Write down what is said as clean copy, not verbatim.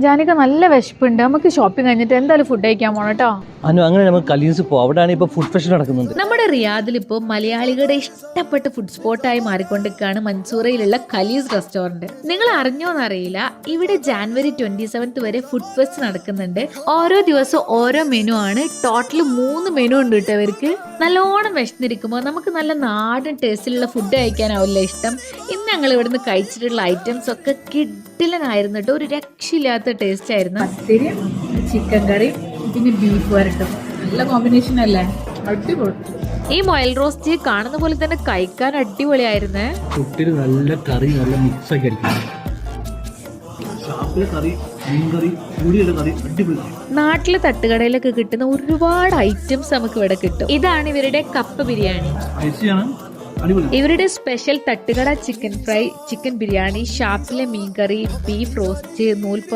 ജാനിക നല്ല വിശപ്പുണ്ട്. നമുക്ക് ഷോപ്പിംഗ് കഴിഞ്ഞിട്ട് എന്തായാലും ഫുഡ് കഴിക്കാൻ പോണം കേട്ടോ. അങ്ങനെ നമുക്ക് കലീസ് പോവാം. അവിടെയാണ് ഇപ്പൊ ഫുഡ് ഫെസ്റ്റ് നടക്കുന്നുണ്ട്. നമ്മുടെ റിയാദിൽ ഇപ്പോൾ മലയാളികളുടെ ഇഷ്ടപ്പെട്ട ഫുഡ് സ്പോട്ടായി മാറിക്കൊണ്ടിരിക്കുകയാണ് മൻസൂറയിലുള്ള ഖലീസ് റെസ്റ്റോറന്റ്. നിങ്ങൾ അറിഞ്ഞോന്നറിയില്ല, ഇവിടെ ജാനുവരി 27 വരെ ഫുഡ് ഫെസ്റ്റ് നടക്കുന്നുണ്ട്. ഓരോ ദിവസവും ഓരോ മെനു ആണ്. ടോട്ടൽ 3 മെനു ഉണ്ട് കേട്ടോ ഇവർക്ക്. നല്ലോണം വിശന്നിരിക്കുമ്പോൾ നമുക്ക് നല്ല നാടൻ ടേസ്റ്റിലുള്ള ഫുഡ് കഴിക്കാനാവില്ല ഇഷ്ടം. ഇന്ന് ഞങ്ങൾ ഇവിടുന്ന് കഴിച്ചിട്ടുള്ള ഐറ്റംസ് ഒക്കെ കിഡിലനായിരുന്നു കേട്ടോ. ഒരു രക്ഷയില്ലാത്ത ടേസ്റ്റ് ആയിരുന്നു. പത്തിരി, ചിക്കൻ കറി, പിന്നെ ബീഫ് വരട്ടും. നല്ല കോമ്പിനേഷൻ അല്ലേ? അടിപൊളി. ഈ മൊയൽ റോസ്റ്റ് കാണുന്ന പോലെ തന്നെ കഴിക്കാൻ അടിപൊളിയായിരുന്നേ. കുട്ടിന് നല്ല കറി, നല്ല മിക്സ് ആക്കി അടിക്കണം. നാട്ടിലെ തട്ടുകടയിലൊക്കെ കിട്ടുന്ന ഒരുപാട് ഐറ്റംസ് നമുക്ക് ഇവിടെ കിട്ടും. ഇതാണ് ഇവരുടെ കപ്പ ബിരിയാണി. ഇവരുടെ സ്പെഷ്യൽ തട്ടുകട ചിക്കൻ ഫ്രൈ, ചിക്കൻ ബിരിയാണി, ഷാപ്പിലെ മീൻകറി, ബീഫ് റോസ്റ്റ്, നൂൽപ്പ